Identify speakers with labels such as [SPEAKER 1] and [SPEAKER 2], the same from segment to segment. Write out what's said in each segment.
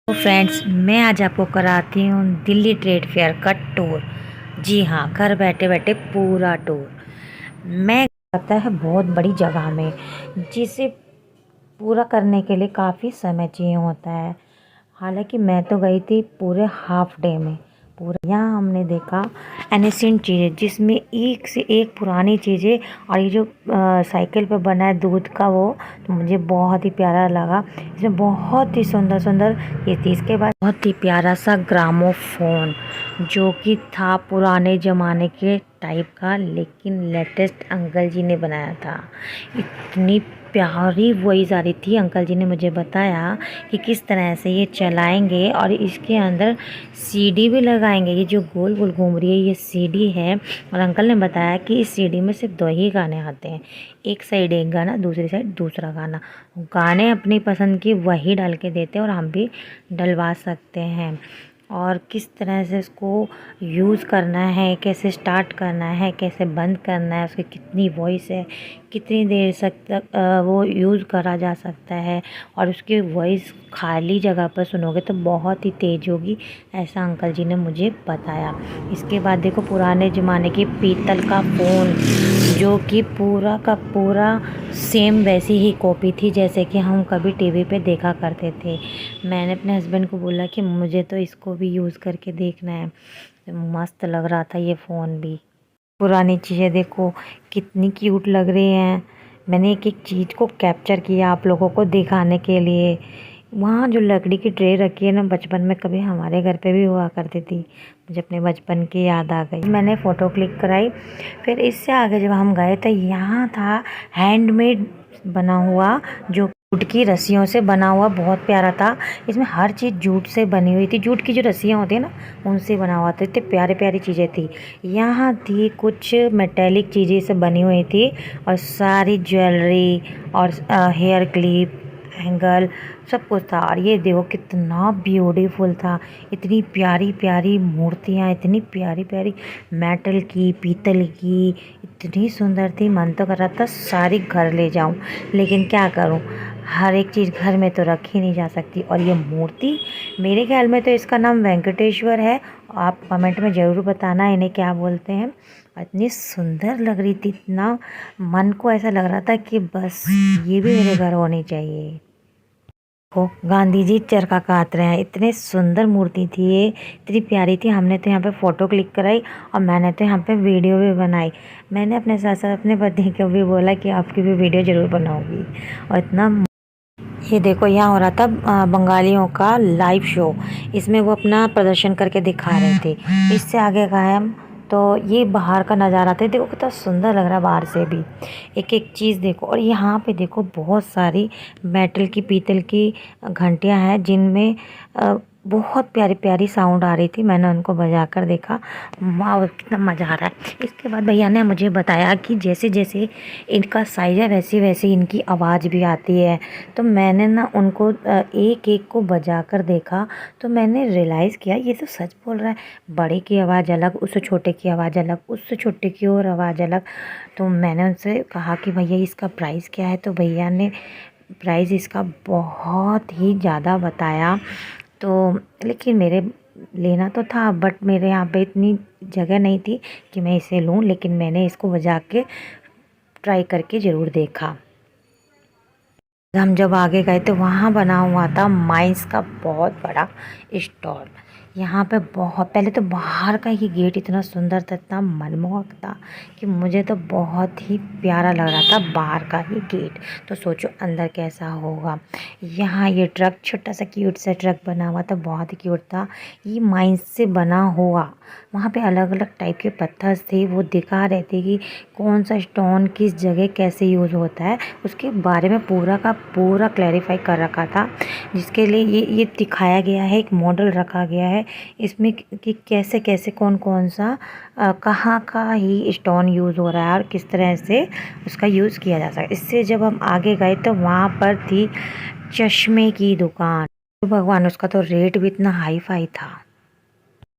[SPEAKER 1] तो फ्रेंड्स, मैं आज आपको कराती हूँ दिल्ली ट्रेड फेयर का टूर। जी हाँ, घर बैठे बैठे पूरा टूर। मैं लगता है बहुत बड़ी जगह में, जिसे पूरा करने के लिए काफ़ी समय चाहिए होता है। हालांकि मैं तो गई थी पूरे हाफ डे में। पूरा यहाँ हमने देखा एनिसेंट चीज़ें, जिसमें एक से एक पुरानी चीज़ें। और ये जो साइकिल पे बना है दूध का, वो तो मुझे बहुत ही प्यारा लगा। इसमें बहुत ही सुंदर सुंदर ये थी। इसके बाद बहुत ही प्यारा सा ग्रामोफोन, जो कि था पुराने ज़माने के टाइप का, लेकिन लेटेस्ट अंकल जी ने बनाया था। इतनी प्यारी वॉइस आ रही थी। अंकल जी ने मुझे बताया कि किस तरह से ये चलाएंगे और इसके अंदर सीडी भी लगाएंगे। ये जो गोल गोल घूम रही है, ये सीडी है। और अंकल ने बताया कि इस सीडी में सिर्फ 2 ही गाने आते हैं। एक साइड एक गाना, दूसरी साइड दूसरा गाना। गाने अपनी पसंद की वही डाल के देते हैं और हम भी डलवा सकते हैं। और किस तरह से इसको यूज़ करना है, कैसे स्टार्ट करना है, कैसे बंद करना है, उसकी कितनी वॉइस है, कितनी देर तक वो यूज़ करा जा सकता है। और उसकी वॉइस खाली जगह पर सुनोगे तो बहुत ही तेज़ होगी, ऐसा अंकल जी ने मुझे बताया। इसके बाद देखो पुराने ज़माने की पीतल का फ़ोन, जो कि पूरा का पूरा सेम वैसी ही कॉपी थी जैसे कि हम कभी टीवी पे देखा करते थे। मैंने अपने हस्बैंड को बोला कि मुझे तो इसको भी यूज़ करके देखना है। मस्त लग रहा था ये फ़ोन भी। पुरानी चीज़ें देखो कितनी क्यूट लग रही हैं। मैंने एक एक चीज़ को कैप्चर किया आप लोगों को दिखाने के लिए। वहाँ जो लकड़ी की ट्रे रखी है ना, बचपन में कभी हमारे घर पे भी हुआ करती थी। मुझे अपने बचपन की याद आ गई। मैंने फ़ोटो क्लिक कराई। फिर इससे आगे जब हम गए तो यहाँ था हैंडमेड बना हुआ, जो जूट की रस्सियों से बना हुआ, बहुत प्यारा था। इसमें हर चीज़ जूट से बनी हुई थी। जूट की जो रस्सियाँ होती है ना, उनसे बना हुआ था। इतने प्यारे प्यारी चीज़ें थी। यहाँ थी कुछ मेटेलिक चीज़ें से बनी हुई थी, और सारी ज्वेलरी और हेयर क्लिप, हैंगर, सब कुछ था। और ये देखो कितना ब्यूटीफुल था। इतनी प्यारी प्यारी मूर्तियाँ, इतनी प्यारी प्यारी मेटल की, पीतल की, इतनी सुंदर थी। मन तो कर रहा था सारी घर ले जाऊं, लेकिन क्या करूं, हर एक चीज़ घर में तो रखी नहीं जा सकती। और ये मूर्ति, मेरे ख्याल में तो इसका नाम वेंकटेश्वर है। आप कमेंट में ज़रूर बताना इन्हें क्या बोलते हैं। इतनी सुंदर लग रही थी, इतना मन को ऐसा लग रहा था कि बस ये भी मेरे घर होनी चाहिए। को गांधी जी चरखा काट रहे हैं, इतने सुंदर मूर्ति थी ये, इतनी प्यारी थी। हमने तो यहाँ पे फ़ोटो क्लिक कराई और मैंने तो यहाँ पे वीडियो भी बनाई। मैंने अपने साथ साथ अपने पति को भी बोला कि आपकी भी वीडियो ज़रूर बनाऊंगी। और इतना, ये देखो यहाँ हो रहा था बंगालियों का लाइव शो। इसमें वो अपना प्रदर्शन करके दिखा रहे थे। इससे आगे गए हम तो ये बाहर का नज़ारा था। देखो कितना सुंदर लग रहा है बाहर से भी, एक एक चीज़ देखो। और यहाँ पे देखो बहुत सारी मेटल की, पीतल की घंटियाँ हैं, जिनमें बहुत प्यारी प्यारी साउंड आ रही थी। मैंने उनको बजा कर देखा, वाह कितना मज़ा आ रहा है। इसके बाद भैया ने मुझे बताया कि जैसे जैसे इनका साइज़ है वैसे वैसे इनकी आवाज़ भी आती है। तो मैंने ना उनको एक एक को बजा कर देखा, तो मैंने रियलाइज़ किया ये तो सच बोल रहा है। बड़े की आवाज़ अलग, उससे छोटे की आवाज़ अलग, उससे छोटे की और आवाज़ अलग। तो मैंने उनसे कहा कि भैया इसका प्राइस क्या है, तो भैया ने प्राइस इसका बहुत ही ज़्यादा बताया। तो लेकिन मेरे लेना तो था, बट मेरे यहाँ पे इतनी जगह नहीं थी कि मैं इसे लूँ। लेकिन मैंने इसको बजा के ट्राई करके ज़रूर देखा। हम जब आगे गए तो वहाँ बना हुआ था माइंस का बहुत बड़ा स्टॉल। यहाँ पे बहुत, पहले तो बाहर का ही गेट इतना सुंदर था, इतना मनमोहक था कि मुझे तो बहुत ही प्यारा लग रहा था बाहर का ही गेट। तो सोचो अंदर कैसा होगा। यहाँ ये ट्रक, छोटा सा क्यूट सा ट्रक बना हुआ था, बहुत ही क्यूट था। ये माइंस से बना हुआ, वहाँ पे अलग अलग टाइप के पत्थर थे। वो दिखा रहे थे कि कौन सा स्टोन किस जगह कैसे यूज़ होता है, उसके बारे में पूरा का पूरा क्लैरिफाई कर रखा था। जिसके लिए ये दिखाया गया है, एक मॉडल रखा गया है इसमें कि कैसे कैसे कौन कौन सा कहाँ का ही स्टोन यूज़ हो रहा है और किस तरह से उसका यूज़ किया जा सकता है। इससे जब हम आगे गए तो वहाँ पर थी चश्मे की दुकान। तो भगवान, उसका तो रेट भी इतना हाई फाई था।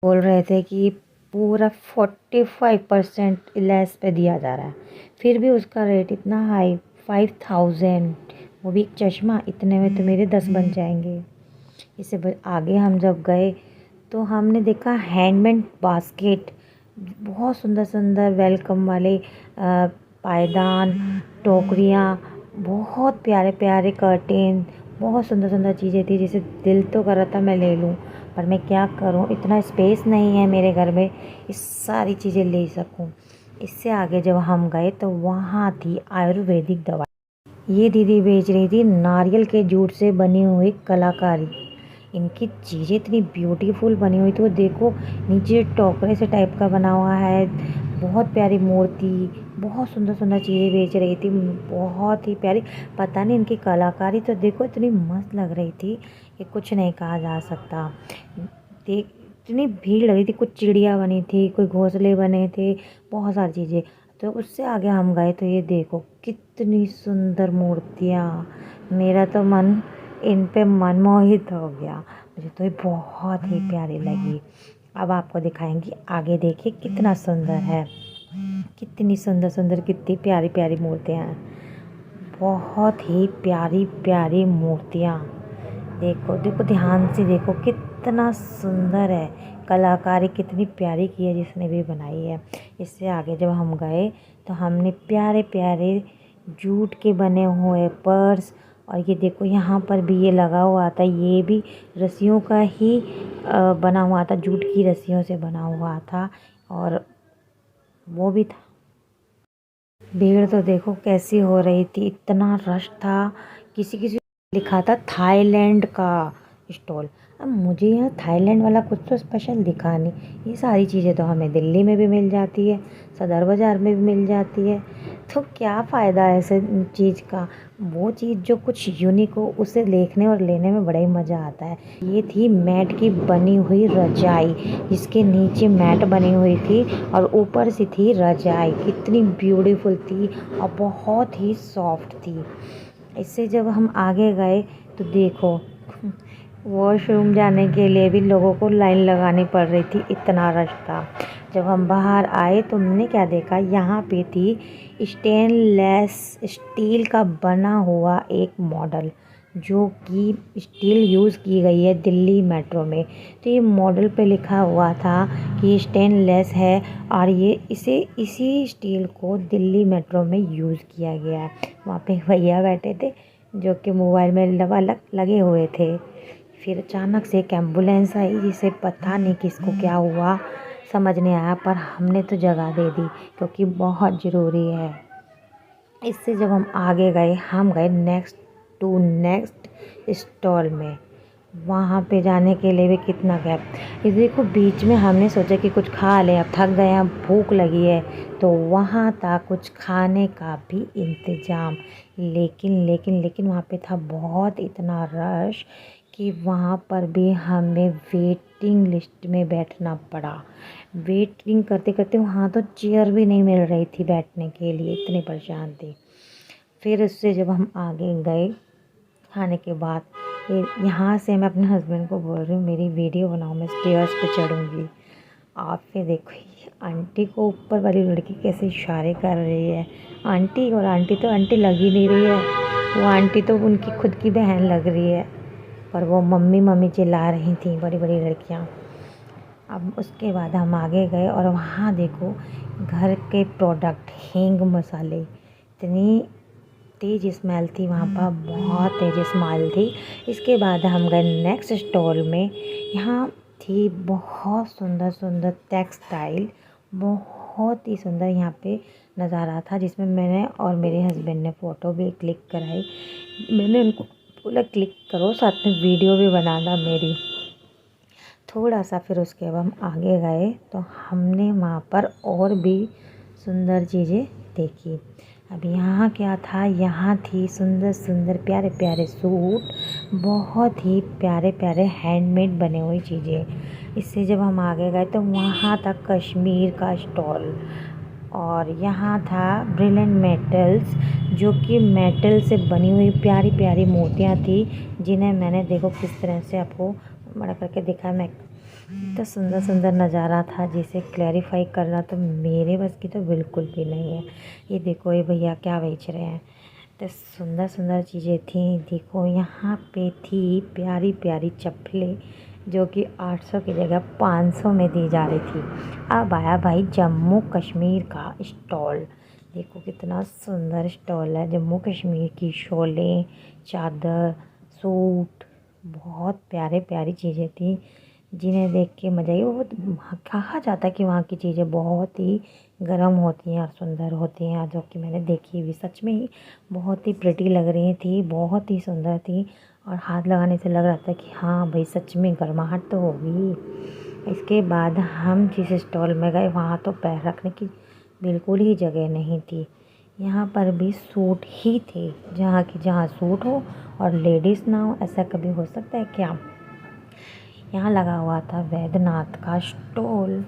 [SPEAKER 1] बोल रहे थे कि पूरा 45% लेस पे दिया जा रहा है, फिर भी उसका रेट इतना हाई, 5000, वो भी एक चश्मा। इतने में तो मेरे 10 बन जाएंगे। इससे आगे हम जब गए तो हमने देखा हैंडमेड बास्केट, बहुत सुंदर सुंदर वेलकम वाले पायदान, टोकरियाँ, बहुत प्यारे प्यारे कर्टेन, बहुत सुंदर सुंदर चीज़ें थी जिसे दिल तो कर रहा था मैं ले लूँ, पर मैं क्या करूँ, इतना स्पेस नहीं है मेरे घर में इस सारी चीज़ें ले सकूँ। इससे आगे जब हम गए तो वहाँ थी आयुर्वेदिक दवाई। ये दीदी बेच रही थी नारियल के जूट से बनी हुई कलाकारी। इनकी चीज़ें इतनी ब्यूटीफुल बनी हुई थी, वो देखो नीचे टोकरे से टाइप का बना हुआ है, बहुत प्यारी मूर्ति, बहुत सुंदर सुंदर चीज़ें बेच रही थी, बहुत ही प्यारी। पता नहीं इनकी कलाकारी तो देखो इतनी मस्त लग रही थी कि कुछ नहीं कहा जा सकता। देख इतनी भीड़ लगी थी, कुछ चिड़िया बनी थी, कोई घोंसले बने थे, बहुत सारी चीज़ें। तो उससे आगे हम गए तो ये देखो कितनी सुंदर मूर्तियाँ, मेरा तो मन इन पे मनमोहित हो गया, मुझे तो ये बहुत ही प्यारी लगी। अब आपको दिखाएंगी, आगे देखिए कितना सुंदर है, कितनी सुंदर सुंदर, कितनी प्यारी प्यारी मूर्तियाँ हैं, बहुत ही प्यारी प्यारी मूर्तियाँ। देखो देखो ध्यान से देखो कितना सुंदर है, कलाकारी कितनी प्यारी की है जिसने भी बनाई है। इससे आगे जब हम गए तो हमने प्यारे प्यारे जूट के बने हुए पर्स, और ये देखो यहाँ पर भी ये लगा हुआ था, ये भी रस्सियों का ही बना हुआ था, जूट की रस्सियों से बना हुआ था, और वो भी था। भीड़ तो देखो कैसी हो रही थी, इतना रश था, किसी किसी लिखा था थाईलैंड का स्टॉल। अब मुझे यहाँ थाईलैंड वाला कुछ तो स्पेशल दिखा नहीं, ये सारी चीज़ें तो हमें दिल्ली में भी मिल जाती है, सदर बाज़ार में भी मिल जाती है, तो क्या फ़ायदा है ऐसे चीज़ का। वो चीज़ जो कुछ यूनिक हो उसे देखने और लेने में बड़ा ही मज़ा आता है। ये थी मैट की बनी हुई रजाई, जिसके नीचे मैट बनी हुई थी और ऊपर से थी रजाई, कितनी ब्यूटीफुल थी और बहुत ही सॉफ्ट थी। इससे जब हम आगे गए तो देखो वॉशरूम जाने के लिए भी लोगों को लाइन लगानी पड़ रही थी, इतना रश था। जब हम बाहर आए तो हमने क्या देखा, यहाँ पे थी स्टेनलेस स्टील का बना हुआ एक मॉडल, जो कि स्टील यूज़ की गई है दिल्ली मेट्रो में। तो ये मॉडल पे लिखा हुआ था कि ये स्टेनलेस है और ये इसी स्टील को दिल्ली मेट्रो में यूज़ किया गया है। वहाँ पे भैया बैठे थे जो कि मोबाइल में लगे हुए थे। फिर अचानक से एक एम्बुलेंस आई, जिसे पता नहीं किसको क्या हुआ समझ नहीं आया, पर हमने तो जगह दे दी क्योंकि बहुत ज़रूरी है। इससे जब हम आगे गए, हम गए नेक्स्ट स्टॉल में। वहाँ पे जाने के लिए भी कितना गैप, ये देखो बीच में हमने सोचा कि कुछ खा लें, अब थक गए हैं, भूख लगी है, तो वहाँ था कुछ खाने का भी इंतज़ाम, लेकिन वहाँ पे था बहुत इतना रश कि वहाँ पर भी हमें वेटिंग लिस्ट में बैठना पड़ा। वेटिंग करते करते वहाँ तो चेयर भी नहीं मिल रही थी बैठने के लिए, इतने परेशान थे। फिर उससे जब हम आगे गए खाने के बाद, यहाँ से मैं अपने हस्बैंड को बोल रही हूँ मेरी वीडियो बनाओ, मैं स्टेयर्स पे चढ़ूँगी। आप फिर देखो ये आंटी को ऊपर वाली लड़की कैसे इशारे कर रही है, आंटी, और आंटी तो आंटी लग ही नहीं रही है, वो आंटी तो उनकी खुद की बहन लग रही है, पर वो मम्मी मम्मी चिल्ला रही थी बड़ी बड़ी लड़कियाँ। अब उसके बाद हम आगे गए और वहाँ देखो घर के प्रोडक्ट, हींग मसाले, इतनी तेज़ स्मेल थी वहाँ पर, बहुत तेज़ स्मेल थी। इसके बाद हम गए नेक्स्ट स्टॉल में, यहाँ थी बहुत सुंदर सुंदर टेक्सटाइल, बहुत ही सुंदर यहाँ पे नज़ारा था, जिसमें मैंने और मेरे हस्बैंड ने फ़ोटो भी क्लिक कराई। मैंने उनको बोला क्लिक करो, साथ में वीडियो भी बनाना मेरी। थोड़ा सा फिर उसके बाद हम आगे गए तो हमने वहाँ पर और भी सुंदर चीज़ें देखी। अब यहाँ क्या था, यहाँ थी सुंदर सुंदर प्यारे प्यारे सूट, बहुत ही प्यारे प्यारे हैंडमेड बने हुई चीज़ें। इससे जब हम आगे गए तो वहाँ था कश्मीर का स्टॉल, और यहाँ था ब्रिलियंट मेटल्स, जो कि मेटल से बनी हुई प्यारी प्यारी मूर्तियाँ थी, जिन्हें मैंने देखो किस तरह से आपको बड़ा करके दिखा। मैं इतना सुंदर सुंदर नज़ारा था जिसे क्लैरिफाई करना तो मेरे बस की तो बिल्कुल भी नहीं है। ये देखो ये भैया क्या बेच रहे हैं, कितने सुंदर सुंदर चीज़ें थी। देखो यहाँ पे थी प्यारी प्यारी चप्पलें जो कि 800 की जगह 500 में दी जा रही थी। अब आया भाई जम्मू कश्मीर का स्टॉल। देखो कितना सुंदर स्टॉल है। जम्मू कश्मीर की शॉलें, चादर, सूट, बहुत प्यारे प्यारी चीज़ें थी जिन्हें देख के मज़ा ही। वो कहा जाता है कि वहाँ की चीज़ें बहुत ही गर्म होती हैं और सुंदर होती हैं, जो कि मैंने देखी भी। सच में ही बहुत ही प्रिटी लग रही थी, बहुत ही सुंदर थी और हाथ लगाने से लग रहा था कि हाँ भाई सच में गर्माहट तो होगी। इसके बाद हम जिस स्टॉल में गए वहाँ तो पैर रखने की बिल्कुल ही जगह नहीं थी। यहाँ पर भी सूट ही थे, जहाँ सूट हो और लेडीज़ ना हो, ऐसा कभी हो सकता है क्या। यहाँ लगा हुआ था वैद्यनाथ का स्टॉल।